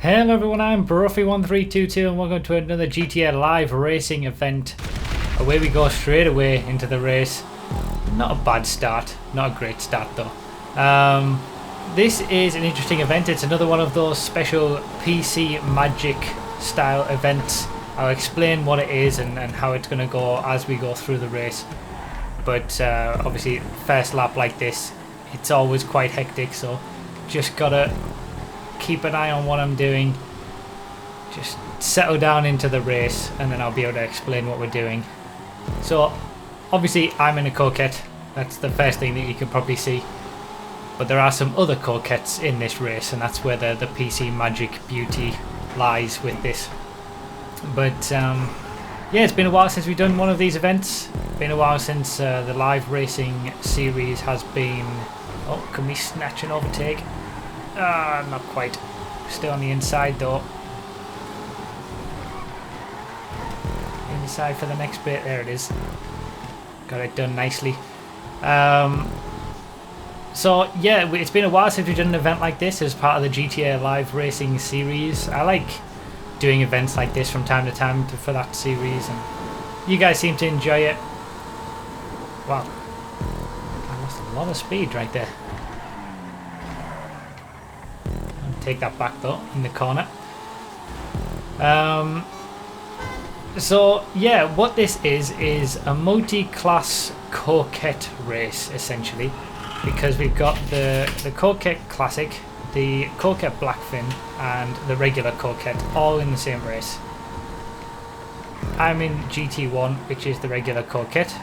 Hello everyone, I'm Broffy1322 and welcome to another GTA Live racing event. Away we go straight away into the race. Not a bad start, not a great start though. This is an interesting event. It's another one of those special PC Magic style events. I'll explain what it is and how it's going to go as we go through the race. But obviously first lap like this, it's always quite hectic, so just gotta keep an eye on what I'm doing, just settle down into the race, and then I'll be able to explain what we're doing. So obviously I'm in a Coquette, that's the first thing that you can probably see, but there are some other Coquettes in this race, and that's where the PC Magic beauty lies with this. But yeah, it's been a while since we've done one of these events. Been a while since the live racing series has been... Oh, can we snatch an overtake? Not quite. Still on the inside though. Inside for the next bit. There it is. Got it done nicely. So yeah, it's been a while since we've done an event like this as part of the GTA Live Racing series. I like doing events like this from time to time for that series, and you guys seem to enjoy it. Wow. I lost a lot of speed right there. Take that back though, in the corner. So yeah, what this is a multi-class Coquette race essentially, because we've got the Coquette Classic, the Coquette BlackFin, and the regular Coquette all in the same race. I'm in GT1, which is the regular Coquette.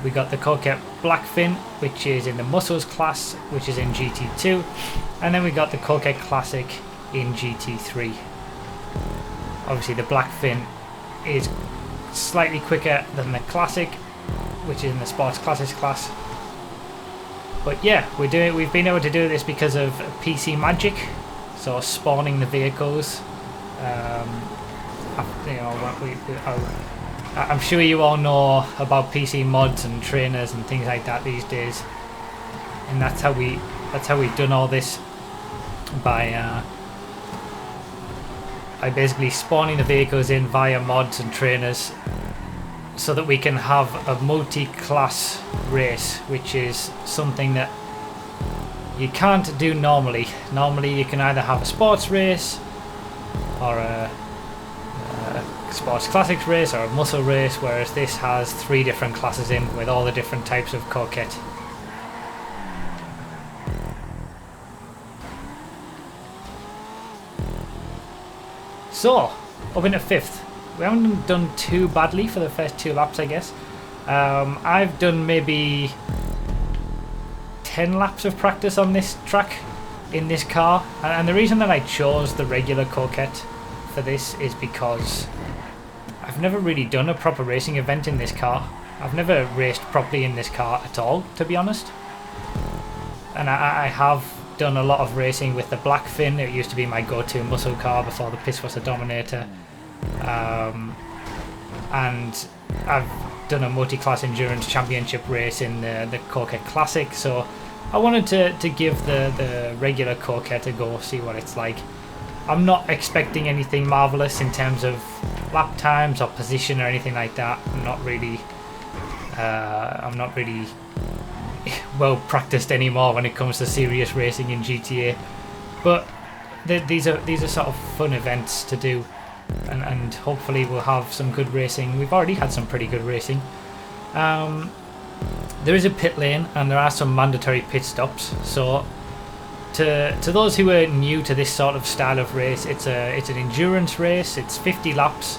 We got the Coquette BlackFin, which is in the Muscles class, which is in GT2, and then we got the Coquette Classic in GT3. Obviously the BlackFin is slightly quicker than the Classic, which is in the Sports Classics class. But yeah, we've been able to do this because of PC Magic, so spawning the vehicles. I'm sure you all know about PC mods and trainers and things like that these days, and that's how we've done all this by basically spawning the vehicles in via mods and trainers, so that we can have a multi-class race, which is something that you can't do normally. Normally you can either have a sports race or a Sports Classics race or a muscle race, whereas this has 3 different classes in with all the different types of Coquette. So, up into 5th. We haven't done too badly for the first 2 laps, I guess. I've done maybe 10 laps of practice on this track in this car, and the reason that I chose the regular Coquette for this is because I've never really done a proper racing event in this car. I've never raced properly in this car at all, to be honest. And I have done a lot of racing with the BlackFin. It used to be my go-to muscle car before the Piss was a Dominator. And I've done a multi-class endurance championship race in the Coquette Classic, so I wanted to give the regular Coquette a go, see what it's like. I'm not expecting anything marvellous in terms of lap times or position or anything like that. I'm not really well practiced anymore when it comes to serious racing in GTA, but these are sort of fun events to do, and hopefully we'll have some good racing. We've already had some pretty good racing. There is a pit lane and there are some mandatory pit stops, so to those who are new to this sort of style of race, it's an endurance race. It's 50 laps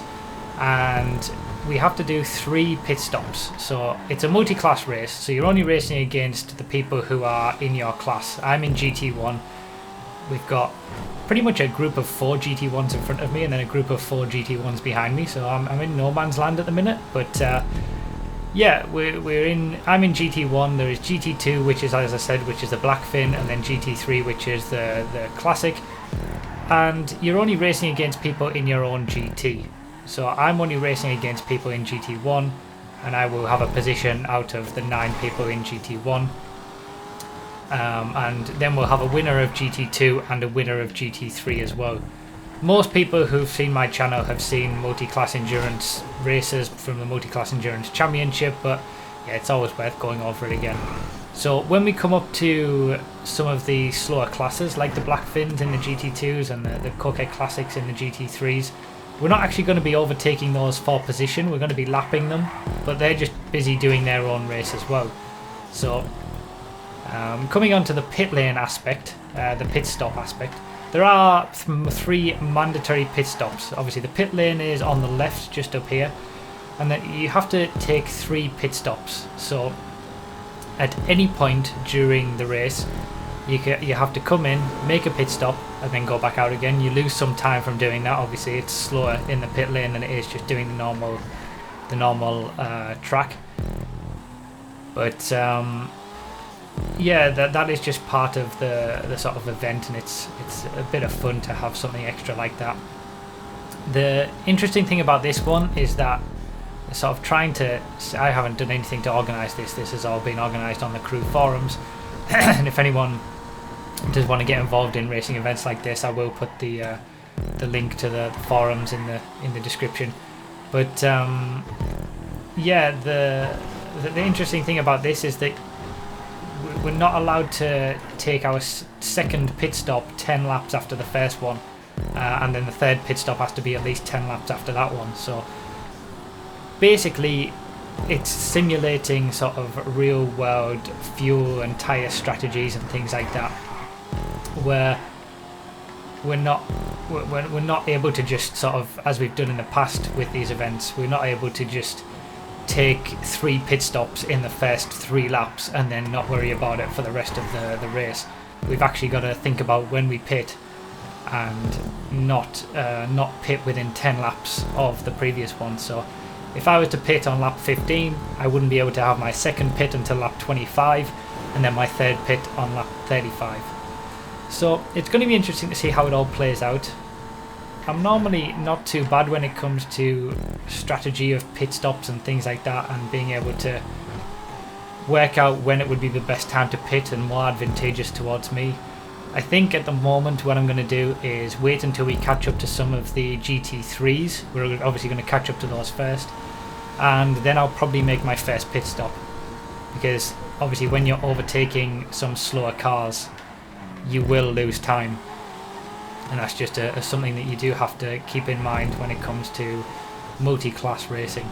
and we have to do 3 pit stops. So it's a multi-class race, so you're only racing against the people who are in your class. I'm in GT1. We've got pretty much a group of 4 GT1s in front of me and then a group of 4 GT1s behind me, so I'm in no man's land at the minute. But yeah, I'm in GT1. There is GT2, which is, as I said, which is the BlackFin, and then GT3, which is the Classic. And you're only racing against people in your own GT. So I'm only racing against people in GT1, and I will have a position out of the 9 people in GT1. and then we'll have a winner of GT2 and a winner of GT3 as well. Most people who've seen my channel have seen multi-class endurance races from the multi-class endurance championship, but yeah, it's always worth going over it again. So when we come up to some of the slower classes like the BlackFins in the GT2s and the Coquette Classics in the GT3s, we're not actually going to be overtaking those for position, we're going to be lapping them, but they're just busy doing their own race as well. So coming on to the pit lane aspect, the pit stop aspect, there are 3 mandatory pit stops. Obviously the pit lane is on the left just up here, and then you have to take 3 pit stops. So at any point during the race you have to come in, make a pit stop, and then go back out again. You lose some time from doing that. Obviously it's slower in the pit lane than it is just doing the normal track, but yeah, that is just part of the sort of event, and it's a bit of fun to have something extra like that. The interesting thing about this one is that sort of I haven't done anything to organise this. This has all been organised on the crew forums, and if anyone does want to get involved in racing events like this, I will put the link to the forums in the description. But yeah, the interesting thing about this is that we're not allowed to take our second pit stop 10 laps after the first one, and then the third pit stop has to be at least 10 laps after that one. So basically it's simulating sort of real world fuel and tyre strategies and things like that, where we're not able to just sort of, as we've done in the past with these events, we're not able to just take 3 pit stops in the first 3 laps and then not worry about it for the rest of the race. We've actually got to think about when we pit and not pit within 10 laps of the previous one. So if I was to pit on lap 15, I wouldn't be able to have my second pit until lap 25, and then my third pit on lap 35. So it's going to be interesting to see how it all plays out. I'm normally not too bad when it comes to strategy of pit stops and things like that, and being able to work out when it would be the best time to pit and more advantageous towards me. I think at the moment what I'm going to do is wait until we catch up to some of the GT3s. We're obviously going to catch up to those first, and then I'll probably make my first pit stop, because obviously when you're overtaking some slower cars you will lose time, and that's just something that you do have to keep in mind when it comes to multi-class racing.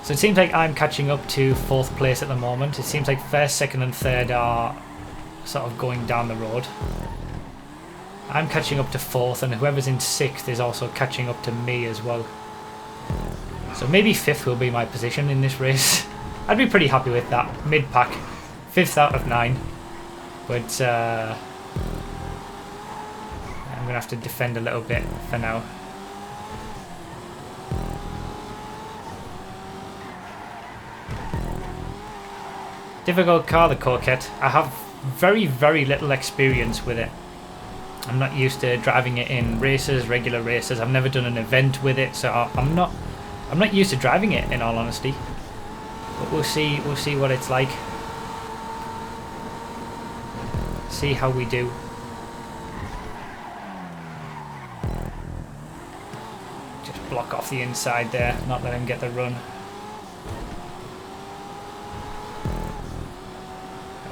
So it seems like I'm catching up to 4th place at the moment. It seems like 1st, 2nd and 3rd are sort of going down the road. I'm catching up to 4th, and whoever's in 6th is also catching up to me as well. So maybe 5th will be my position in this race. I'd be pretty happy with that. Mid-pack. 5th out of 9. But I'm going to have to defend a little bit for now. Difficult car, the Coquette. I have very, very little experience with it. I'm not used to driving it in races, regular races. I've never done an event with it, so I'm not used to driving it, in all honesty. But we'll see what it's like. See how we do. Just block off the inside there, not let him get the run.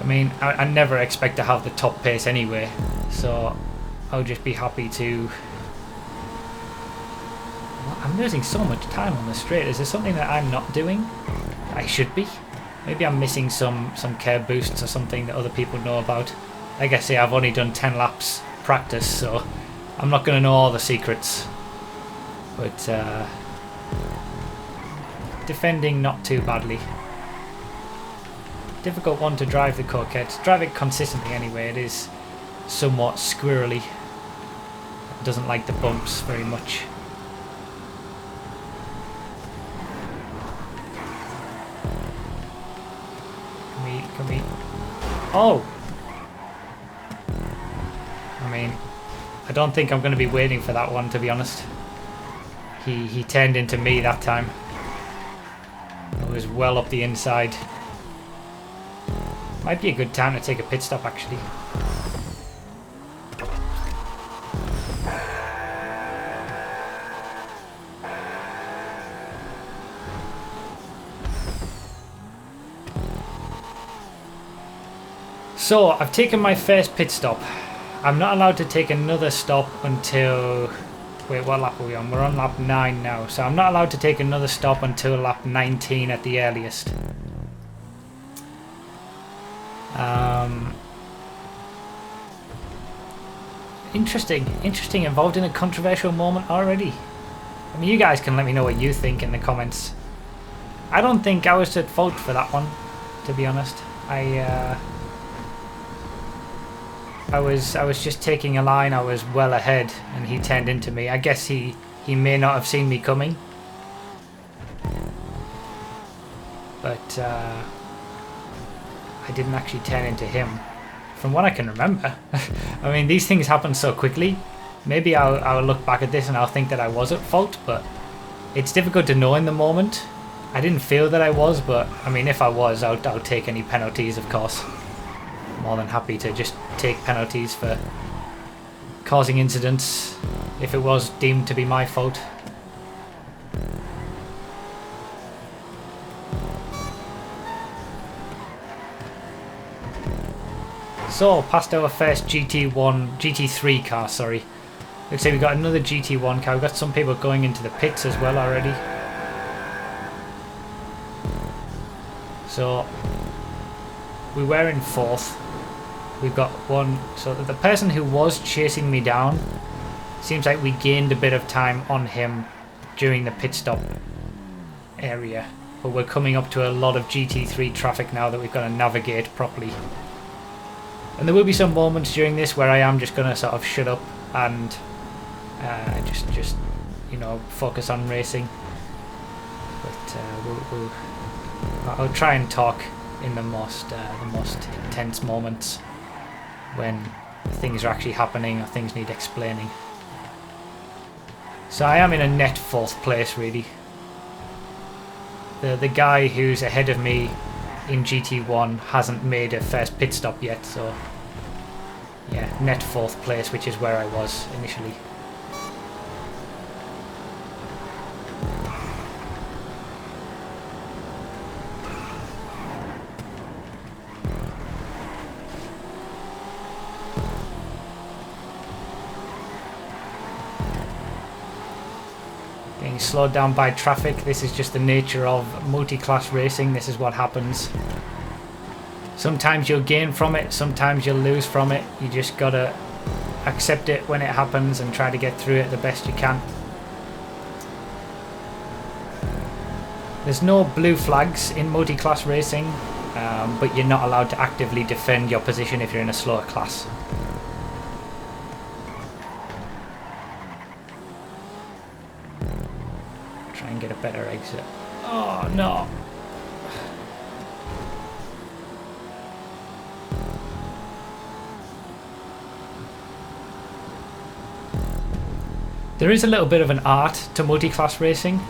I mean, I never expect to have the top pace anyway, so I'll just be happy to... I'm losing so much time on the straight. Is there something that I'm not doing? I should be. Maybe I'm missing some curb boosts or something that other people know about. Like I say, I've only done 10 laps practice, so I'm not going to know all the secrets. But defending not too badly. Difficult one to drive, the Coquette. Drive it consistently anyway. It is somewhat squirrely. It doesn't like the bumps very much. Can we... Oh! I mean, I don't think I'm going to be waiting for that one, to be honest. He turned into me that time. It was well up the inside. Might be a good time to take a pit stop actually. So, I've taken my first pit stop. I'm not allowed to take another stop until... Wait, what lap are we on? We're on lap 9 now. So I'm not allowed to take another stop until lap 19 at the earliest. Interesting. Involved in a controversial moment already. I mean, you guys can let me know what you think in the comments. I don't think I was at fault for that one, to be honest. I was just taking a line. I was well ahead, and he turned into me. I guess he may not have seen me coming, but I didn't actually turn into him, from what I can remember. I mean, these things happen so quickly. Maybe I'll look back at this and I'll think that I was at fault, but it's difficult to know in the moment. I didn't feel that I was, but I mean, if I was, I'll take any penalties, of course. More than happy to just take penalties for causing incidents if it was deemed to be my fault. So, past our first GT3 car, sorry. Looks like we've got another GT1 car. We've got some people going into the pits as well already. So, we were in 4th. We've got one, so the person who was chasing me down, seems like we gained a bit of time on him during the pit stop area, but we're coming up to a lot of GT3 traffic now that we've got to navigate properly. And there will be some moments during this where I am just going to sort of shut up and just you know, focus on racing, but I'll try and talk in the most intense moments when things are actually happening or things need explaining. So I am in a net 4th place really. The guy who's ahead of me in GT1 hasn't made a first pit stop yet, so yeah, net 4th place, which is where I was initially. Getting slowed down by traffic. This is just the nature of multi-class racing. This is what happens. Sometimes you'll gain from it, sometimes you'll lose from it. You just gotta accept it when it happens and try to get through it the best you can. There's no blue flags in multi-class racing, but you're not allowed to actively defend your position if you're in a slower class. Try and get a better exit. Oh no! There is a little bit of an art to multi-class racing,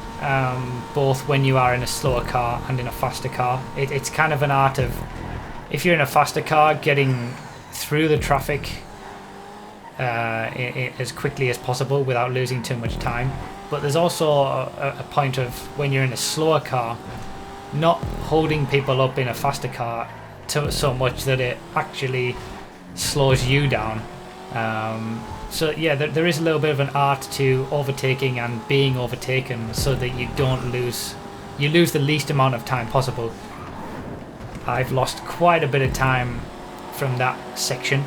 both when you are in a slower car and in a faster car. It's kind of an art of, if you're in a faster car, getting through the traffic as quickly as possible without losing too much time. But there's also a point of, when you're in a slower car, not holding people up in a faster car so much that it actually slows you down. So yeah, there is a little bit of an art to overtaking and being overtaken, so that you don't lose, you lose the least amount of time possible. I've lost quite a bit of time from that section,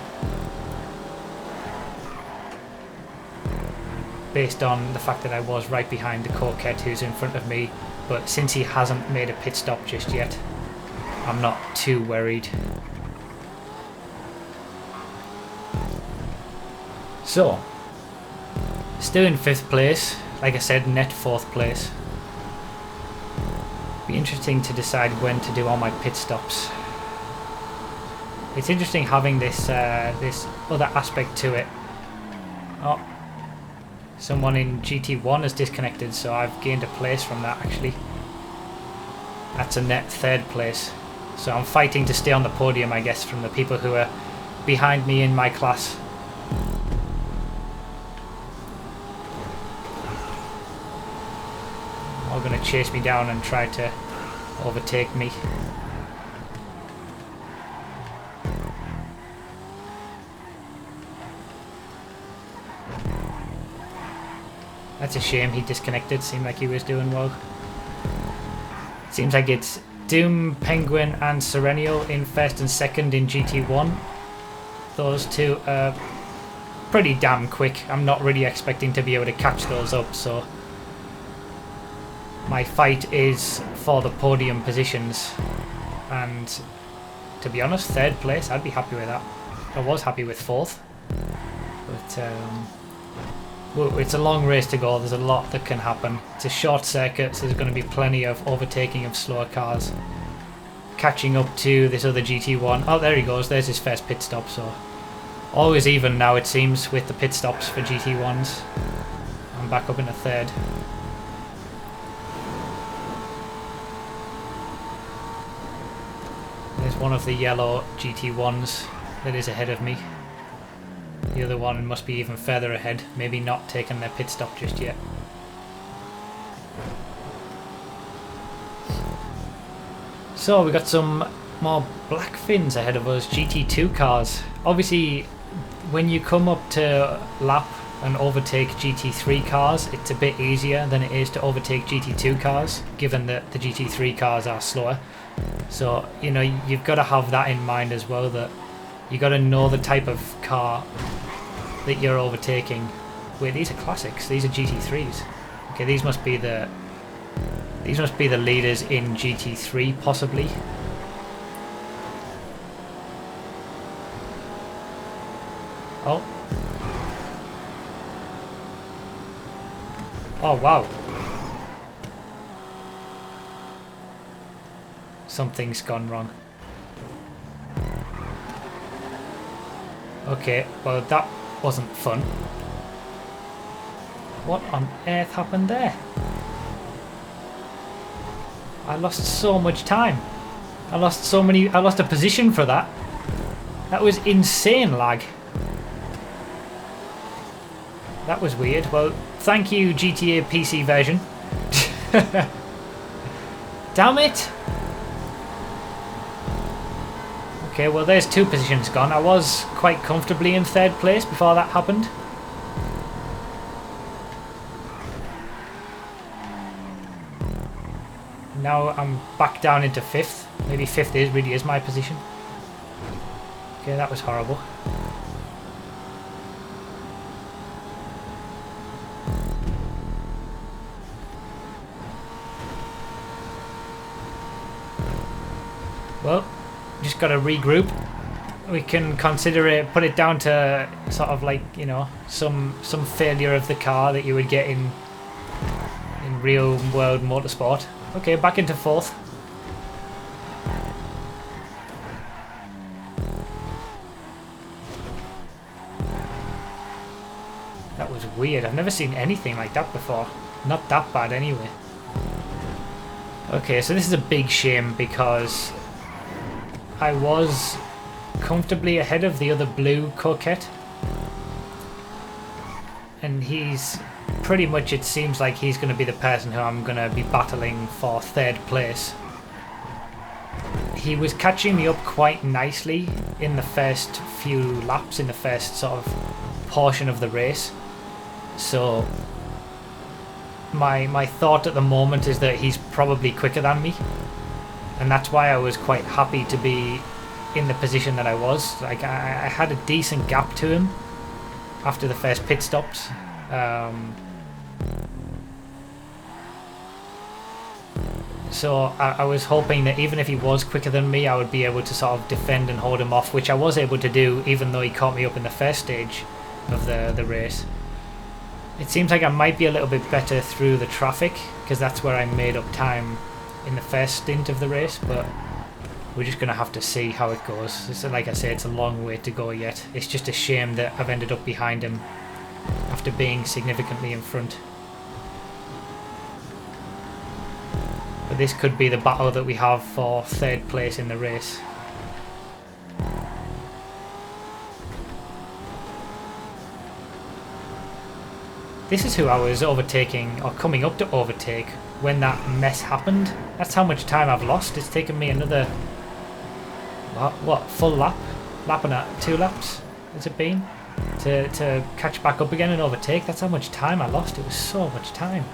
based on the fact that I was right behind the Coquette who's in front of me, but since he hasn't made a pit stop just yet, I'm not too worried. So, still in 5th place, like I said, net 4th place. Be interesting to decide when to do all my pit stops. It's interesting having this this other aspect to it. Oh, someone in GT1 has disconnected, so I've gained a place from that actually. That's a net 3rd place. So I'm fighting to stay on the podium, I guess, from the people who are behind me in my class. All going to chase me down and try to overtake me. That's a shame he disconnected. Seemed like he was doing well. Seems like it's Doom, Penguin and Serenial in first and second in GT1. Those two are pretty damn quick. I'm not really expecting to be able to catch those up, so my fight is for the podium positions. And to be honest, third place, I'd be happy with that. I was happy with fourth. But well, it's a long race to go. There's a lot that can happen. It's a short circuit, so there's going to be plenty of overtaking of slower cars. Catching up to this other GT1. Oh, there he goes. There's his first pit stop. So always even now, it seems, with the pit stops for GT1s. I'm back up in a third. There's one of the yellow GT1s that is ahead of me. The other one must be even further ahead, maybe not taking their pit stop just yet. So we got some more BlackFins ahead of us, GT2 cars. Obviously, when you come up to lap and overtake GT3 cars, it's a bit easier than it is to overtake GT2 cars, given that the GT3 cars are slower. So, you know, you've got to have that in mind as well, that you got to know the type of car that you're overtaking. Wait, these are classics. These are GT3s. Okay, these must be the leaders in GT3, possibly. Oh. Oh, wow. Something's gone wrong. Okay, well that wasn't fun. What on earth happened there? I lost so much time. I lost a position for that. That was insane lag. That was weird. Well, thank you GTA PC version. Damn it! Okay, well there's two positions gone. I was quite comfortably in third place before that happened. Now I'm back down into fifth. Maybe fifth really is my position. Okay, that was horrible. Well, just got to regroup. We can consider it, put it down to sort of like, you know, some failure of the car that you would get in real world motorsport. Okay, back into fourth. That was weird. I've never seen anything like that before. Not that bad anyway. Okay, so this is a big shame because I was comfortably ahead of the other blue Coquette. And he's pretty much, it seems like he's going to be the person who I'm going to be battling for third place. He was catching me up quite nicely in the first few laps, in the first sort of portion of the race. So my thought at the moment is that he's probably quicker than me. And that's why I was quite happy to be in the position that I was. Like I had a decent gap to him after the first pit stops. So I was hoping that even if he was quicker than me, I would be able to sort of defend and hold him off, which I was able to do even though he caught me up in the first stage of the race. It seems like I might be a little bit better through the traffic because that's where I made up time in the first stint of the race, but we're just going to have to see how it goes. It's, like I say, it's a long way to go yet. It's just a shame that I've ended up behind him after being significantly in front. But But this could be the battle that we have for third place in the race. This is who I was overtaking, or coming up to overtake, when that mess happened. That's how much time I've lost. It's taken me another, what full lap? Lap and 2 laps has it been? To catch back up again and overtake. That's how much time I lost. It was so much time.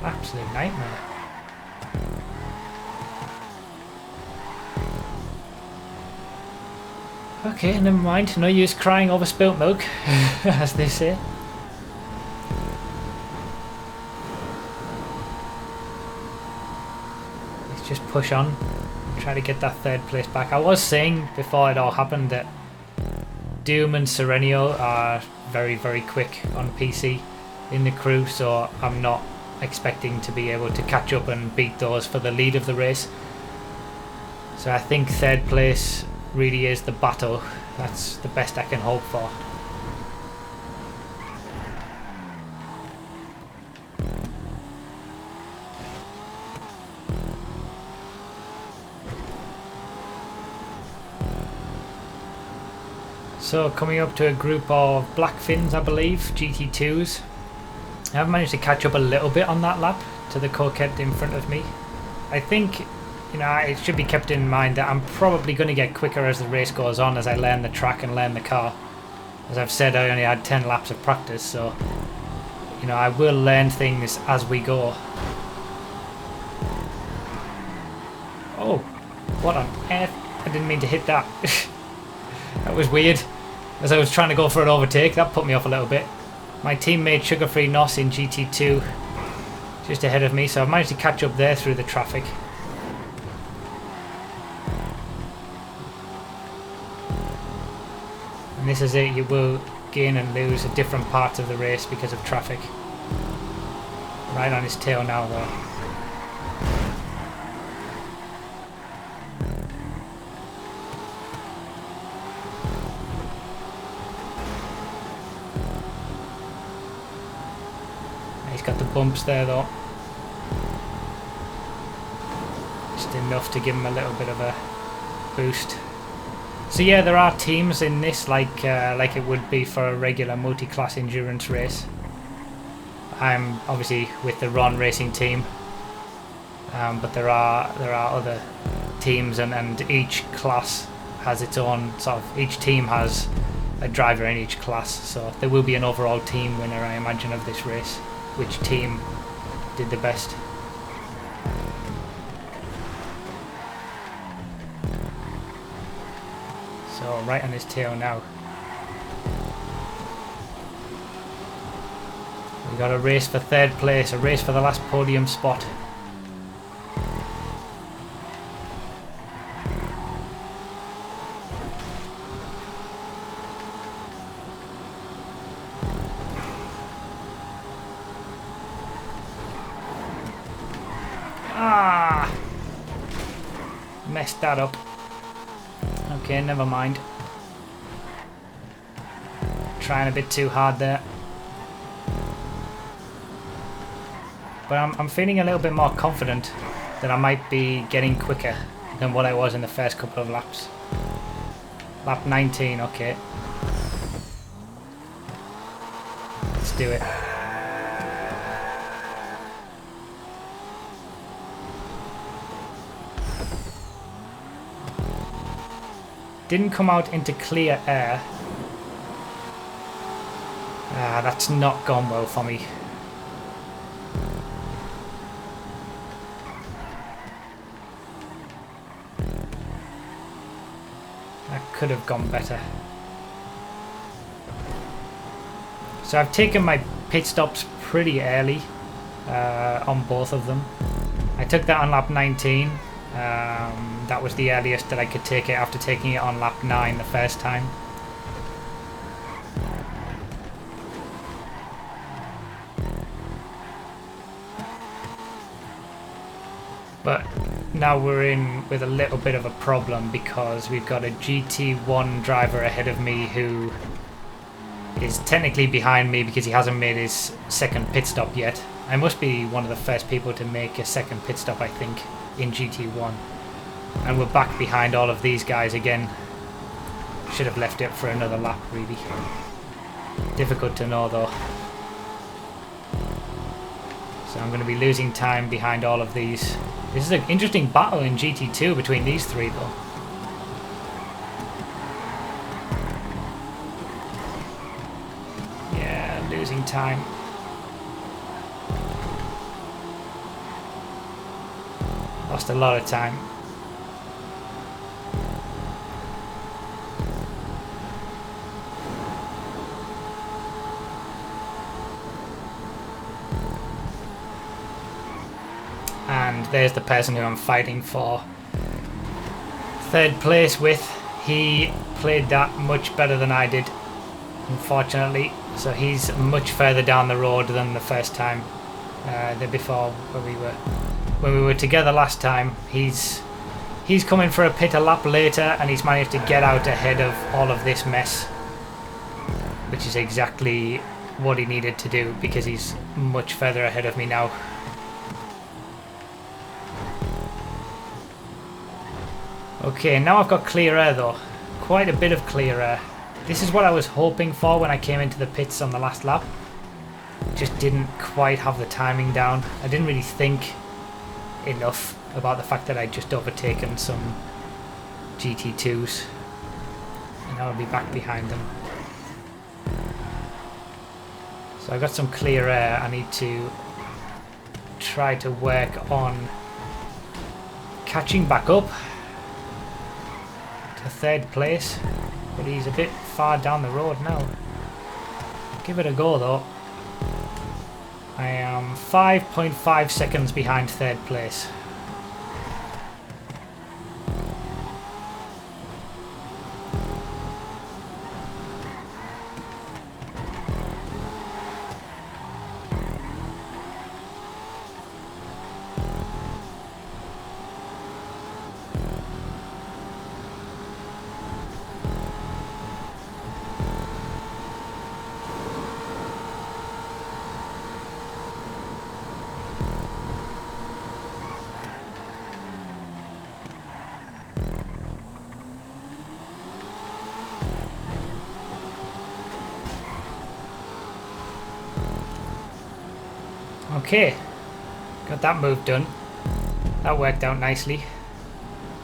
Absolute nightmare. Okay, never mind. No use crying over spilt milk, as they say. Let's just push on. Try to get that third place back. I was saying before it all happened that Doom and Serenio are very, very quick on PC in the crew, so I'm not expecting to be able to catch up and beat those for the lead of the race. So I think third place really is the battle. That's the best I can hope for. So coming up to a group of BlackFins, I believe, GT2s. I have managed to catch up a little bit on that lap to the Coquette in front of me. I think, you know, it should be kept in mind that I'm probably going to get quicker as the race goes on, as I learn the track and learn the car. As I've said, I only had 10 laps of practice, so, you know, I will learn things as we go. Oh, what on earth? I didn't mean to hit that. That was weird. As I was trying to go for an overtake, that put me off a little bit. My teammate Sugar Free Nos in GT2 just ahead of me, so I've managed to catch up there through the traffic. And this is it, you will gain and lose at different parts of the race because of traffic. Right on his tail now though. He's got the bumps there though. Just enough to give him a little bit of a boost. So yeah, there are teams in this like it would be for a regular multi-class endurance race. I'm obviously with the Ron Racing team, but there are other teams, and each class has its own sort of. Each team has a driver in each class, so there will be an overall team winner, I imagine, of this race. Which team did the best? So right on his tail now. We got a race for third place, a race for the last podium spot. Ah! Messed that up. Okay, never mind. Trying a bit too hard there. But I'm feeling a little bit more confident that I might be getting quicker than what I was in the first couple of laps. Lap 19, okay. Let's do it. Didn't come out into clear air. Ah, that's not gone well for me. That could have gone better. So I've taken my pit stops pretty early on both of them. I took that on lap 19. That was the earliest that I could take it after taking it on lap 9 the first time. But now we're in with a little bit of a problem because we've got a GT1 driver ahead of me who is technically behind me because he hasn't made his second pit stop yet. I must be one of the first people to make a second pit stop, I think, in GT1. And we're back behind all of these guys again. Should have left it for another lap, really. Difficult to know, though. So I'm going to be losing time behind all of these. This is an interesting battle in GT2 between these three, though. Yeah, losing time. Lost a lot of time. And there's the person who I'm fighting for third place with. He played that much better than I did, unfortunately. So he's much further down the road than the first time. The before when we were together last time. He's coming for a pit a lap later, and he's managed to get out ahead of all of this mess, which is exactly what he needed to do because he's much further ahead of me now. Okay, now I've got clear air though. Quite a bit of clear air. This is what I was hoping for when I came into the pits on the last lap. Just didn't quite have the timing down. I didn't really think enough about the fact that I'd just overtaken some GT2s. And now I'll be back behind them. So I've got some clear air. I need to try to work on catching back up to third place, but he's a bit far down the road now. Give it a go though. I am 5.5 seconds behind third place. Okay, got that move done. That worked out nicely.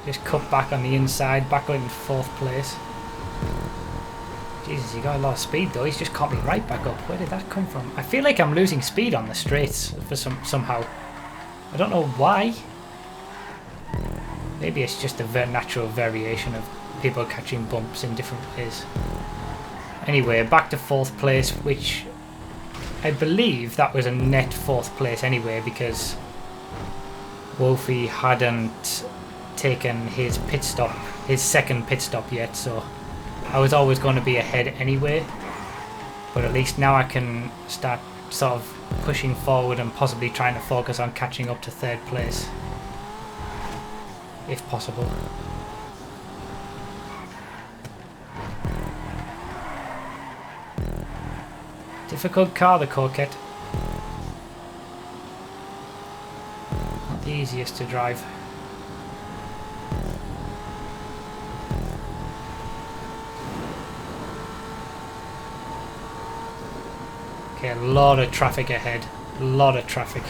Just cut back on the inside, back in fourth place. Jesus, he got a lot of speed though. He's just caught me right back up. Where did that come from? I feel like I'm losing speed on the straights for somehow. I don't know why. Maybe it's just a natural variation of people catching bumps in different ways. Anyway, back to fourth place, which I believe that was a net fourth place anyway, because Wolfie hadn't taken his pit stop, his second pit stop yet, so I was always going to be ahead anyway. But at least now I can start sort of pushing forward and possibly trying to focus on catching up to third place, if possible. Difficult car, the Coquette. Not the easiest to drive. Okay, a lot of traffic ahead. A lot of traffic.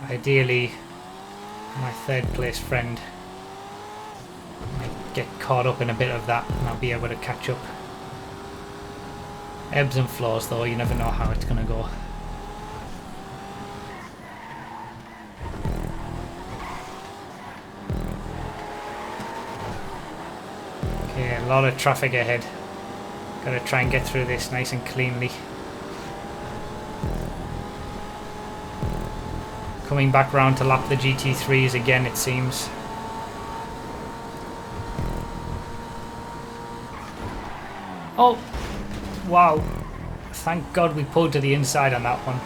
Ideally, my third place friend might get caught up in a bit of that and I'll be able to catch up. Ebbs and flows though, you never know how it's going to go. Okay, a lot of traffic ahead. Gotta try and get through this nice and cleanly. Coming back round to lap the GT3s again, it seems. Oh! Wow, thank God we pulled to the inside on that one.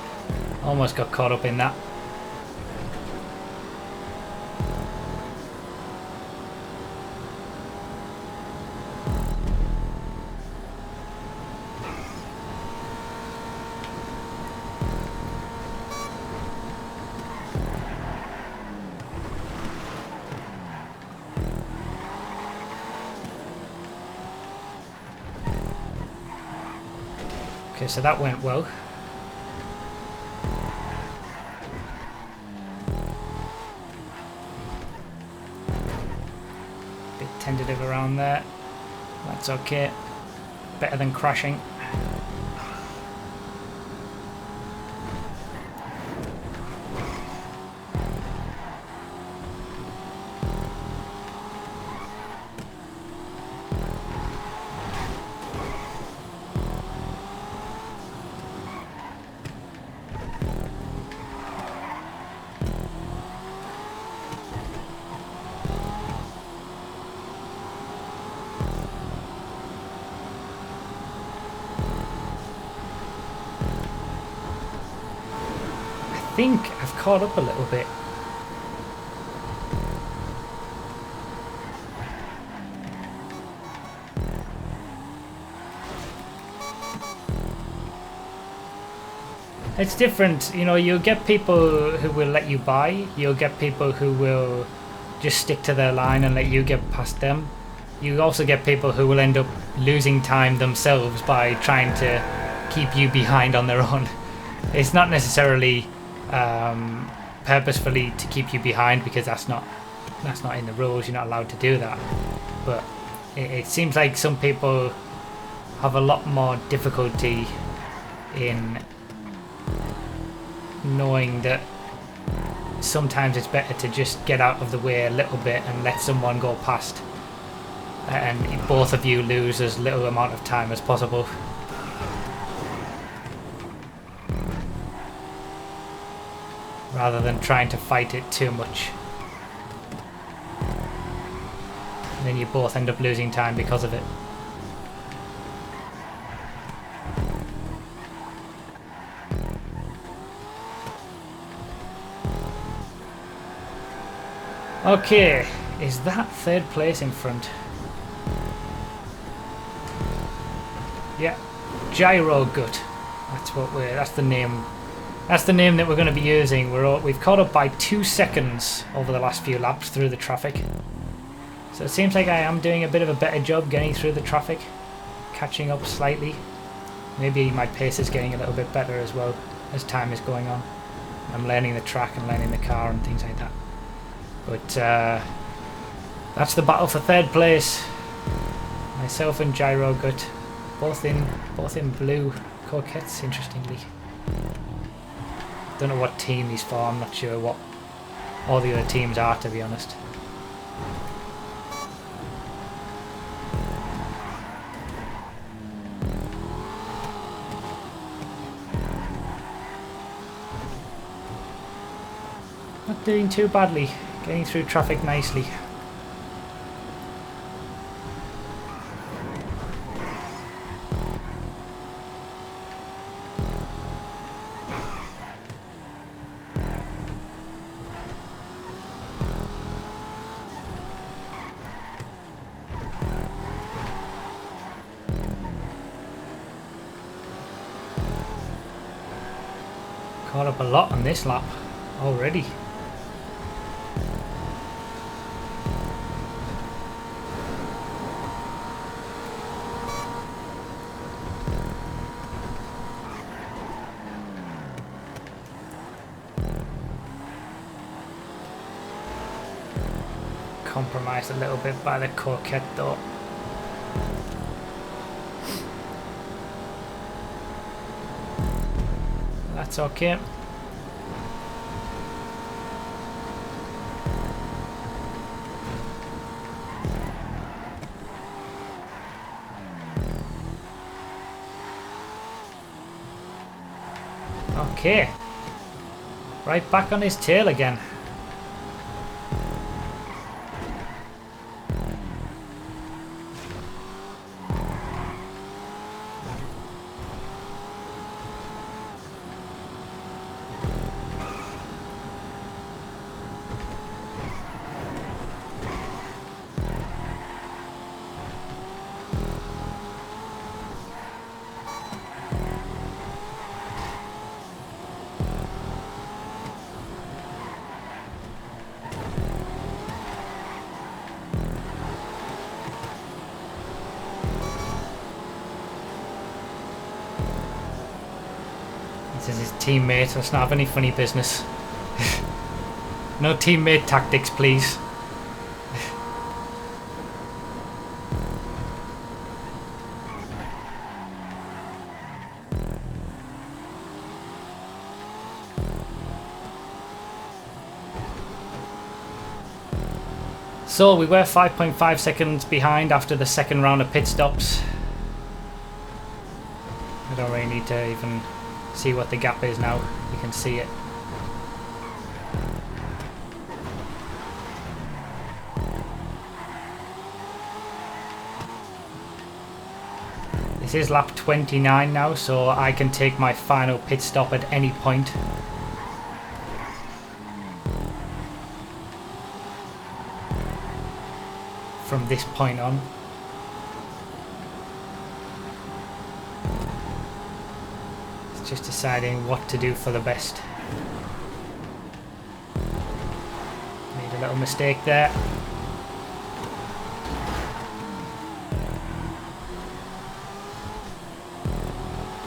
Almost got caught up in that. Okay, so that went well. Bit tentative around there. That's okay. Better than crashing. I think I've caught up a little bit. It's different, you know, you'll get people who will let you by, you'll get people who will just stick to their line and let you get past them. You also get people who will end up losing time themselves by trying to keep you behind on their own. It's not necessarily purposefully to keep you behind, because that's not in the rules. You're not allowed to do that. But it seems like some people have a lot more difficulty in knowing that sometimes it's better to just get out of the way a little bit and let someone go past, and both of you lose as little amount of time as possible. Rather than trying to fight it too much. And then you both end up losing time because of it. Okay, is that third place in front? Yeah, Gyro Gut. That's the name. That's the name that we're going to be using. We've caught up by 2 seconds over the last few laps through the traffic. So it seems like I am doing a bit of a better job getting through the traffic, catching up slightly. Maybe my pace is getting a little bit better as well as time is going on. I'm learning the track and learning the car and things like that. But that's the battle for third place. Myself and Gyro Gut, both in blue Coquettes, interestingly. Don't know what team he's for. I'm not sure what all the other teams are, to be honest. Not doing too badly. Getting through traffic nicely. Caught up a lot on this lap already. Compromised a little bit by the Coquette though. That's okay. Okay. Right back on his tail again. This is his teammate. Let's not have any funny business. No teammate tactics, please. So we were 5.5 seconds behind after the second round of pit stops. I don't really need to even see what the gap is now. You can see it. This is lap 29 now, so I can take my final pit stop at any point. From this point on. It's just deciding what to do for the best. Made a little mistake there.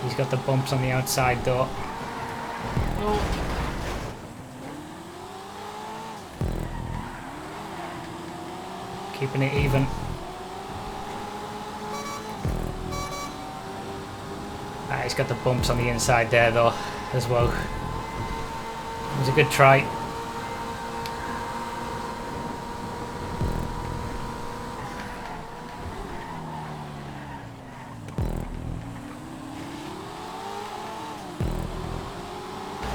He's got the bumps on the outside though. Oh. Keeping it even. He's got the bumps on the inside there though as well. It was a good try.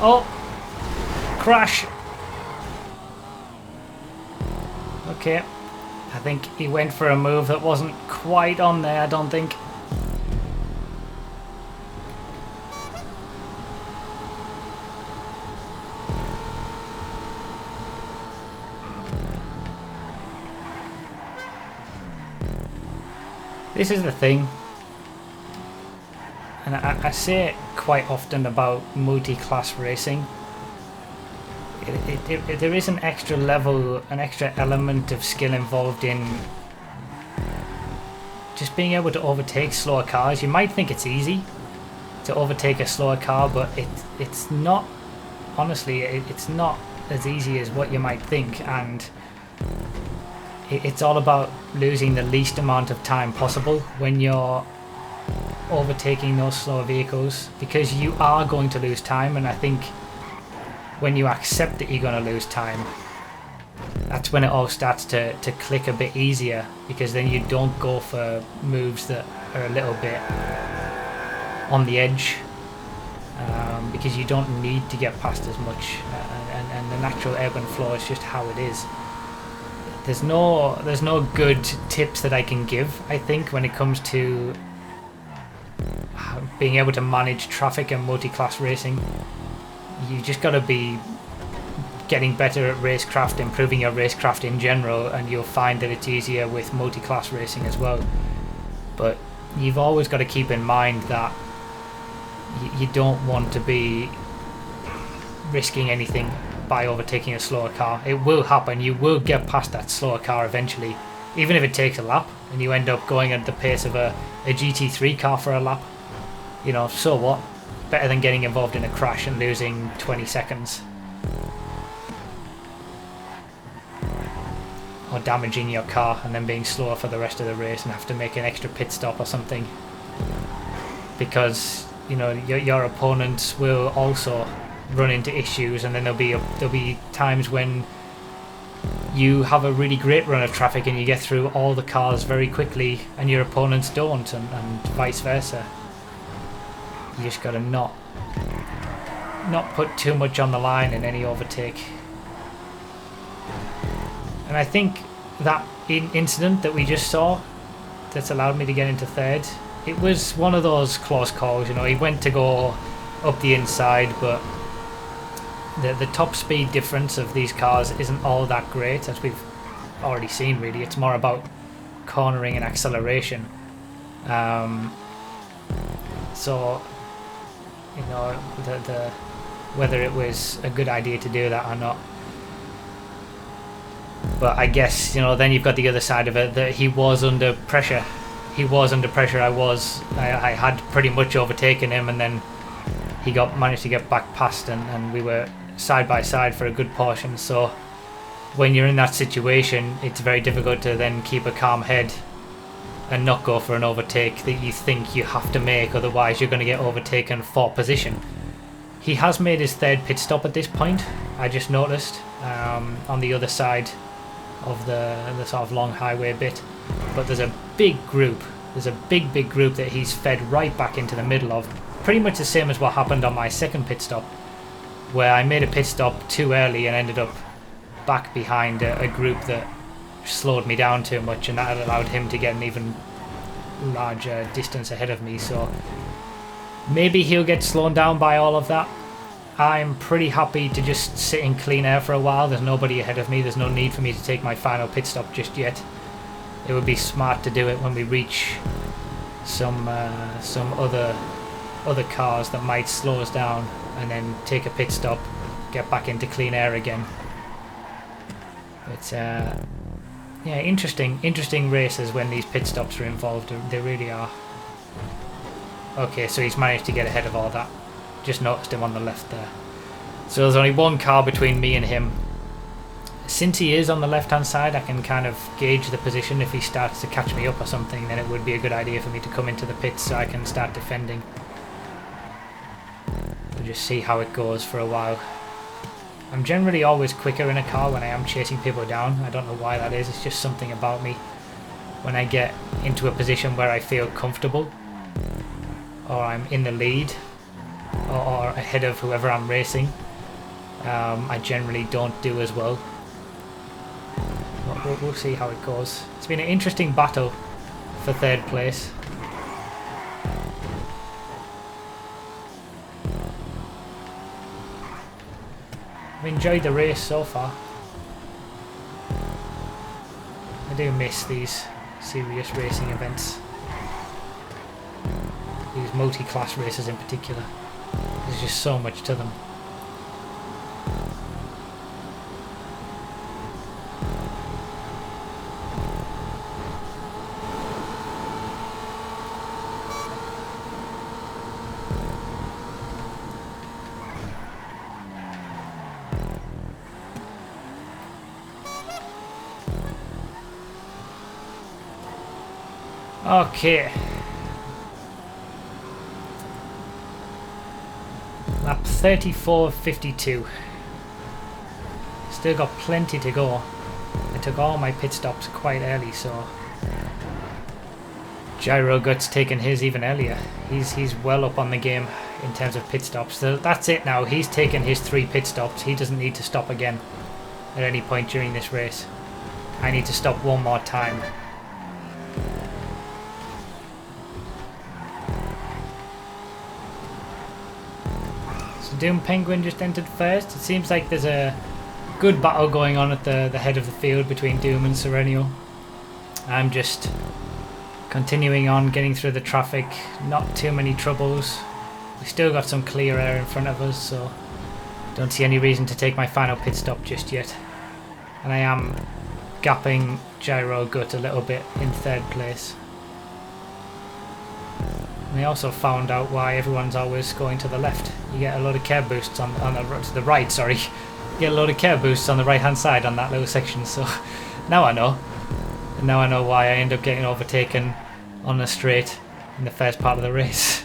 Oh! Crash! Okay. I think he went for a move that wasn't quite on there, I don't think. This is the thing, and I say it quite often about multi-class racing. There is an extra level, an extra element of skill involved in just being able to overtake slower cars. You might think it's easy to overtake a slower car, but it's not. Honestly, it's not as easy as what you might think, and it's all about losing the least amount of time possible when you're overtaking those slower vehicles, because you are going to lose time. And I think when you accept that you're going to lose time, that's when it all starts to click a bit easier, because then you don't go for moves that are a little bit on the edge, because you don't need to get past as much, and the natural ebb and flow is just how it is. There's no good tips that I can give, I think, when it comes to being able to manage traffic and multi-class racing. You just got to be getting better at racecraft, improving your racecraft in general, and you'll find that it's easier with multi-class racing as well. But you've always got to keep in mind that you don't want to be risking anything by overtaking a slower car. It will happen. You will get past that slower car eventually, even if it takes a lap and you end up going at the pace of a GT3 car for a lap. You know, so what? Better than getting involved in a crash and losing 20 seconds. Or damaging your car and then being slower for the rest of the race and have to make an extra pit stop or something. Because, you know, your opponents will also run into issues, and then there'll be times when you have a really great run of traffic and you get through all the cars very quickly and your opponents don't, and vice versa. You just gotta not put too much on the line in any overtake. And I think that incident that we just saw that's allowed me to get into third, it was one of those close calls. You know, he went to go up the inside, but the top speed difference of these cars isn't all that great, as we've already seen. Really, it's more about cornering and acceleration. So, you know, the whether it was a good idea to do that or not. But I guess, you know, then you've got the other side of it, that he was under pressure. He was under pressure. I had pretty much overtaken him, and then he managed to get back past, and we were side by side for a good portion. So when you're in that situation, it's very difficult to then keep a calm head and not go for an overtake that you think you have to make, otherwise you're going to get overtaken for position. He has made his third pit stop at this point, I just noticed, on the other side of the sort of long highway bit. But there's a big group, big group that he's fed right back into the middle of. Pretty much the same as what happened on my second pit stop, where I made a pit stop too early and ended up back behind a group that slowed me down too much, and that allowed him to get an even larger distance ahead of me. So maybe he'll get slowed down by all of that. I'm pretty happy to just sit in clean air for a while. There's nobody ahead of me. There's no need for me to take my final pit stop just yet. It would be smart to do it when we reach some other cars that might slow us down, and then take a pit stop, get back into clean air again. But yeah, interesting races when these pit stops are involved. They really are. Okay, so he's managed to get ahead of all that. Just noticed him on the left there. So there's only one car between me and him. Since he is on the left hand side, I can kind of gauge the position. If he starts to catch me up or something, then it would be a good idea for me to come into the pits so I can start defending. We'll just see how it goes for a while. I'm generally always quicker in a car when I am chasing people down. I don't know why that is. It's just something about me. When I get into a position where I feel comfortable, or I'm in the lead, or ahead of whoever I'm racing, I generally don't do as well. We'll see how it goes. It's been an interesting battle for third place. I've enjoyed the race so far. I do miss these serious racing events. These multi-class races in particular. There's just so much to them. Okay. Lap 34.52. Still got plenty to go. I took all my pit stops quite early, so Gyro Gut's taken his even earlier. He's well up on the game in terms of pit stops. So that's it now. He's taken his 3 pit stops. He doesn't need to stop again at any point during this race. I need to stop one more time. Doom Penguin just entered first. It seems like there's a good battle going on at the head of the field between Doom and Serennial. I'm just continuing on, getting through the traffic. Not too many troubles. We still got some clear air in front of us, so don't see any reason to take my final pit stop just yet. And I am gapping Gyro Gut a little bit in third place. And I also found out why everyone's always going to the left. You get a load of curb boosts on the right, sorry. You get a load of curb boosts on the right hand side on that little section, so now I know. And now I know why I end up getting overtaken on the straight in the first part of the race.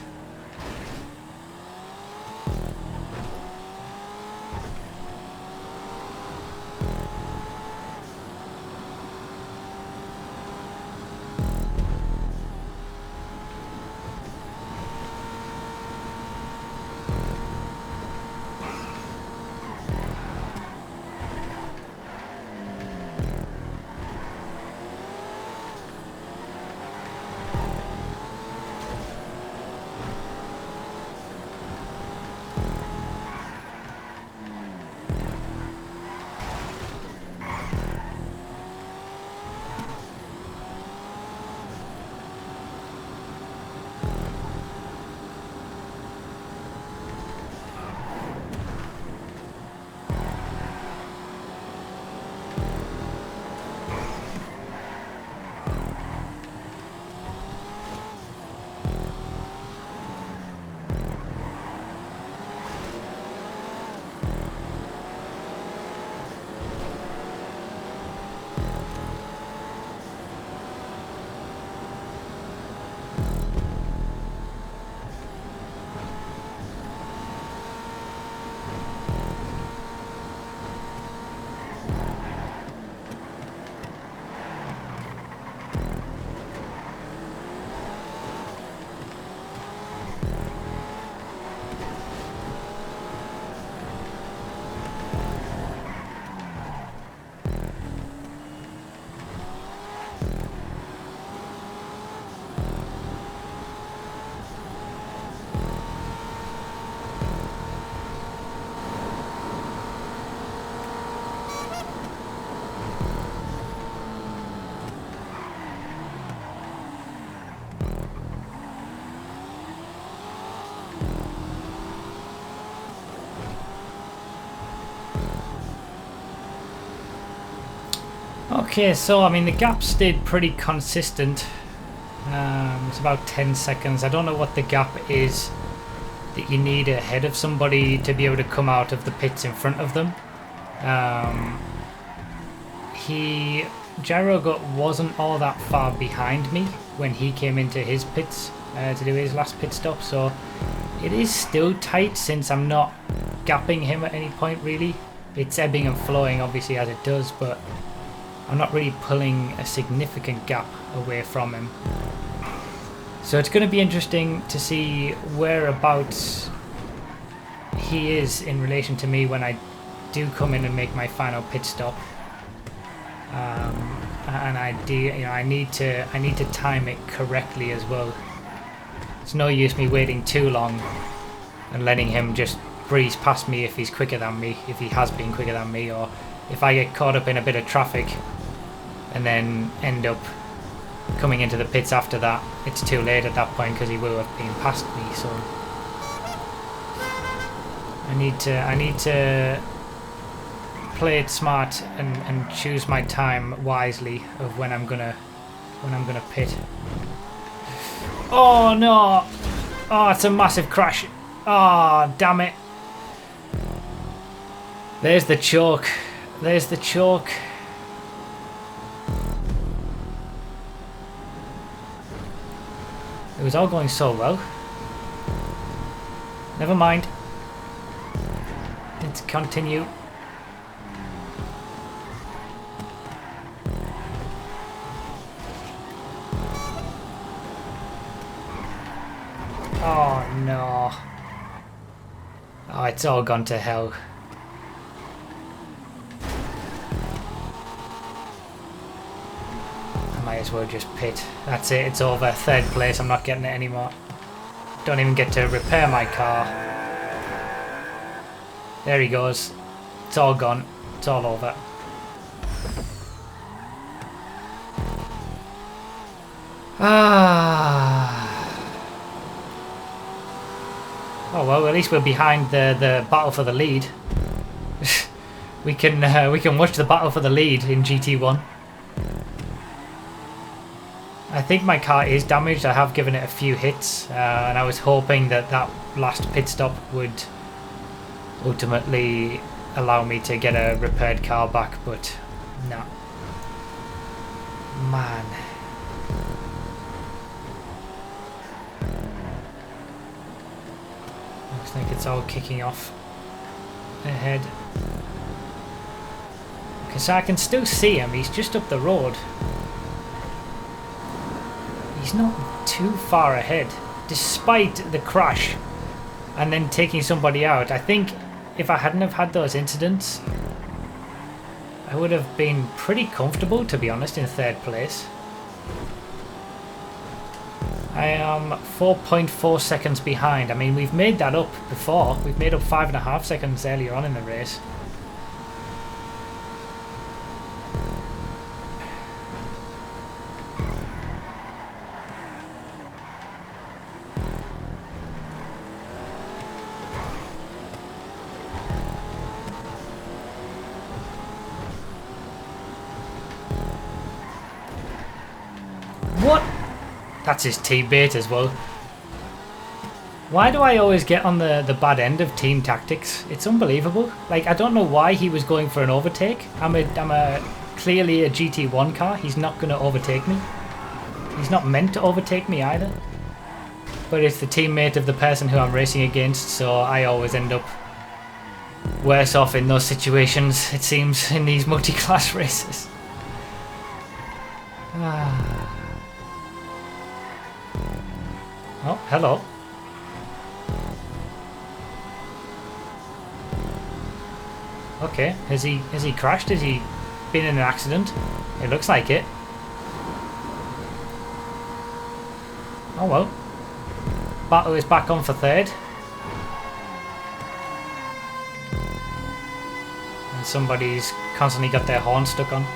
Okay, so I mean the gap stayed pretty consistent. It's about 10 seconds. I don't know what the gap is that you need ahead of somebody to be able to come out of the pits in front of them. Gyrogut wasn't all that far behind me when he came into his pits to do his last pit stop, so it is still tight since I'm not gapping him at any point really. It's ebbing and flowing obviously as it does, but I'm not really pulling a significant gap away from him. So it's going to be interesting to see whereabouts he is in relation to me when I do come in and make my final pit stop. And I need to time it correctly as well. It's no use me waiting too long and letting him just breeze past me if he's quicker than me, if he has been quicker than me, or if I get caught up in a bit of traffic and then end up coming into the pits after that. It's too late at that point because he will have been past me. So I need to play it smart and choose my time wisely of when I'm gonna pit. Oh no! Oh, it's a massive crash. Oh, damn it. There's the choke. There's the choke. It was all going so well. Never mind. Let's continue. Oh no. Oh, it's all gone to hell. I might as well just pit. That's it, it's over. Third place, I'm not getting it anymore. Don't even get to repair my car. There he goes. It's all gone. It's all over. Oh well, at least we're behind the battle for the lead. we can watch the battle for the lead in GT1. I think my car is damaged. I have given it a few hits, and I was hoping that that last pit stop would ultimately allow me to get a repaired car back, but no. Man. Looks like it's all kicking off ahead. Okay, so I can still see him. He's just up the road. He's not too far ahead, despite the crash and then taking somebody out. I think if I hadn't have had those incidents, I would have been pretty comfortable, to be honest, in third place. I am 4.4 seconds behind. I mean, we've made that up before. We've made up 5.5 seconds earlier on in the race. What? That's his teammate as well. Why do I always get on the bad end of team tactics? It's unbelievable. Like, I don't know why he was going for an overtake. I'm clearly a GT1 car. He's not going to overtake me. He's not meant to overtake me either. But it's the teammate of the person who I'm racing against, so I always end up worse off in those situations, it seems, in these multi-class races. Oh, hello. Okay, has he crashed? Has he been in an accident? It looks like it. Oh well. Battle is back on for third. And somebody's constantly got their horn stuck on.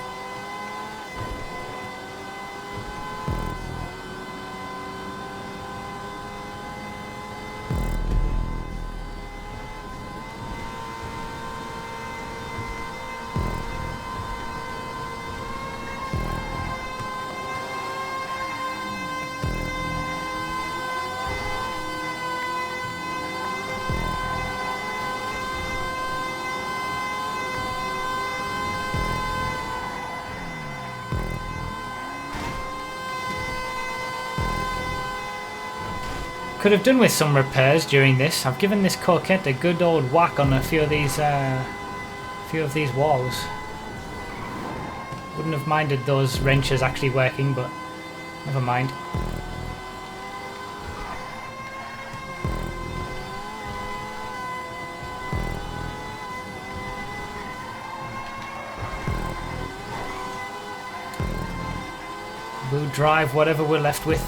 Could have done with some repairs during this. I've given this Coquette a good old whack on a few of these walls. Wouldn't have minded those wrenches actually working, but never mind. We'll drive whatever we're left with.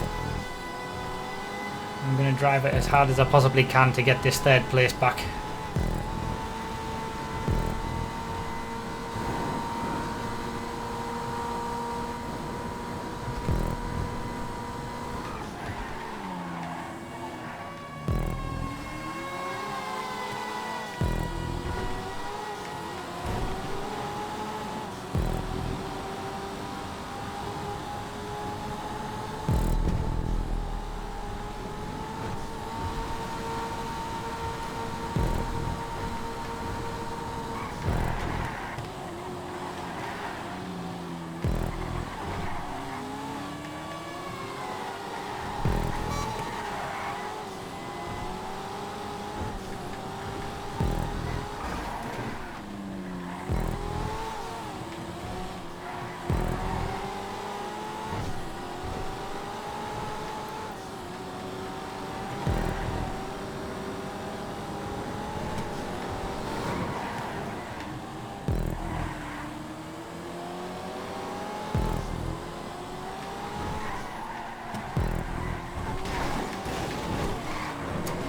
I'm going to drive it as hard as I possibly can to get this third place back.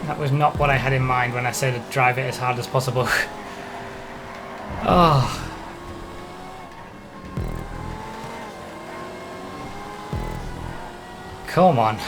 That was not what I had in mind when I said drive it as hard as possible. Oh. Come on.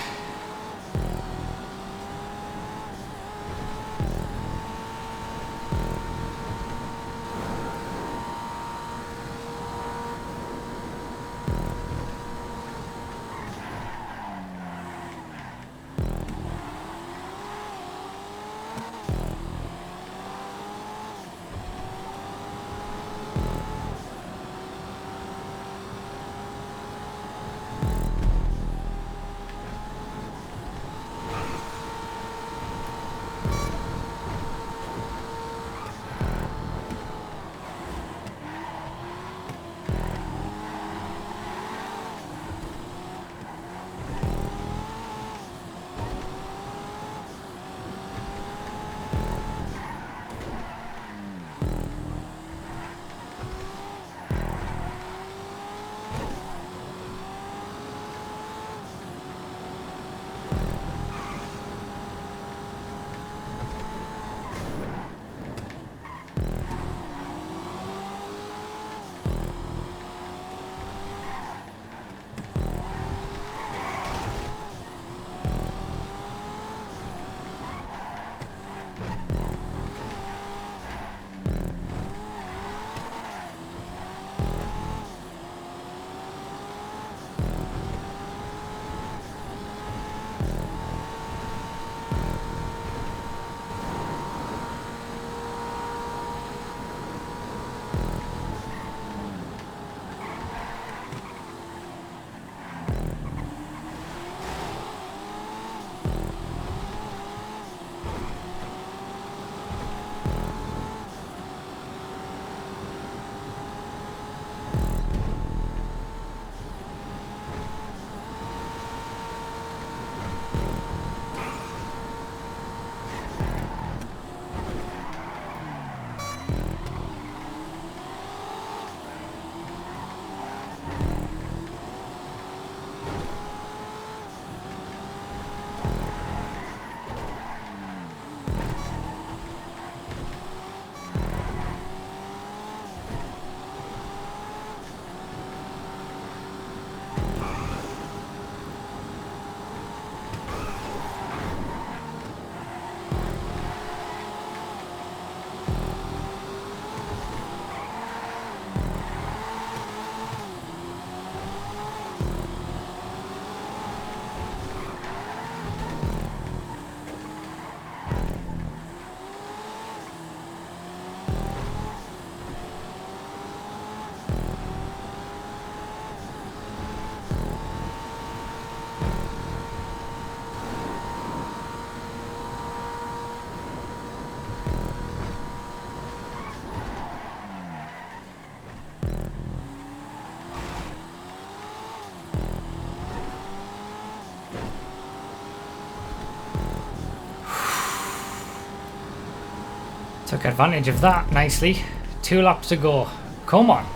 Took advantage of that nicely. 2 laps to go. Come on.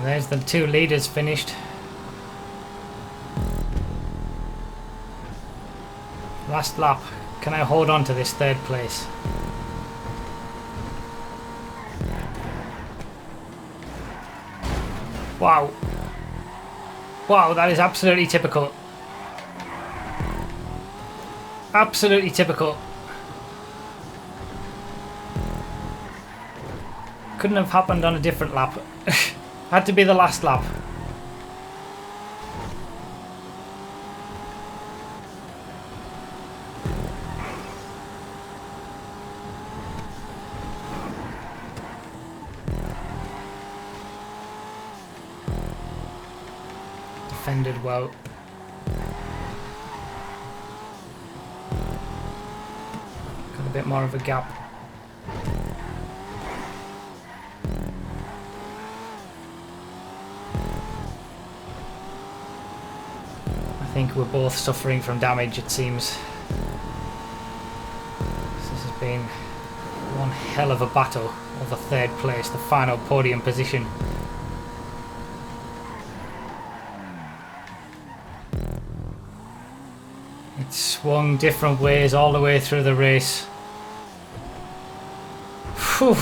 There's the 2 leaders finished. Last lap. Can I hold on to this 3rd place? Wow. Wow, that is absolutely typical. Absolutely typical. Couldn't have happened on a different lap. Had to be the last lap. Defended well. Got a bit more of a gap. I think we're both suffering from damage, it seems. This has been one hell of a battle over 3rd place, the final podium position. It swung different ways all the way through the race. Whew.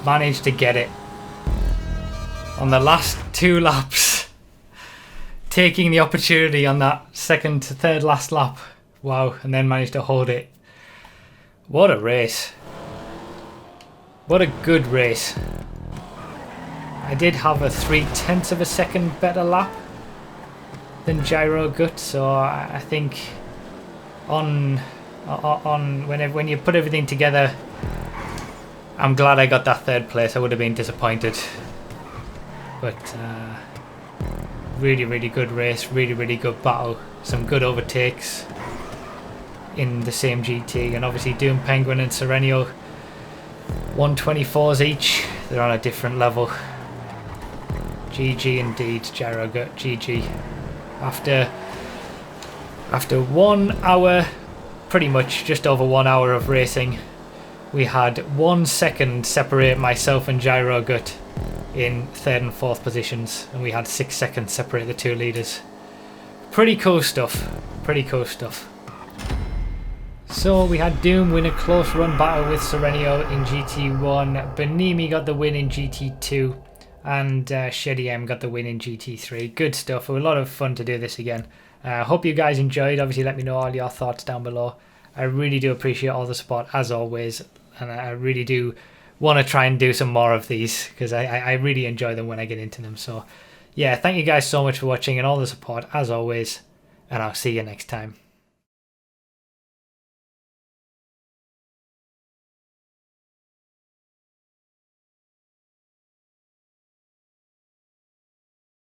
Managed to get it on the last 2 laps. Taking the opportunity on that 2nd to 3rd last lap. Wow, and then managed to hold it. What a race. What a good race. I did have a 0.3 of a second better lap than Gyro Gut, so I think on when you put everything together, I'm glad I got that 3rd place. I would have been disappointed. But really good race, really good battle, some good overtakes in the same GT, and obviously Doom Penguin and Serenio 124s each. They're on a different level. GG indeed, Gyro Gut, GG. After 1 hour, pretty much just over 1 hour of racing, we had 1 second separate myself and Gyro Gut in 3rd and 4th positions, and we had 6 seconds separate the 2 leaders. Pretty cool stuff. Pretty cool stuff. So we had Doom win a close run battle with Serenio in GT1. Benimi got the win in GT2, and Sheddy M got the win in GT3. Good stuff. It was a lot of fun to do this again. Hope you guys enjoyed. Obviously, let me know all your thoughts down below. I really do appreciate all the support as always, and I really do want to try and do some more of these because I really enjoy them when I get into them. So yeah, thank you guys so much for watching and all the support as always, and I'll see you next time.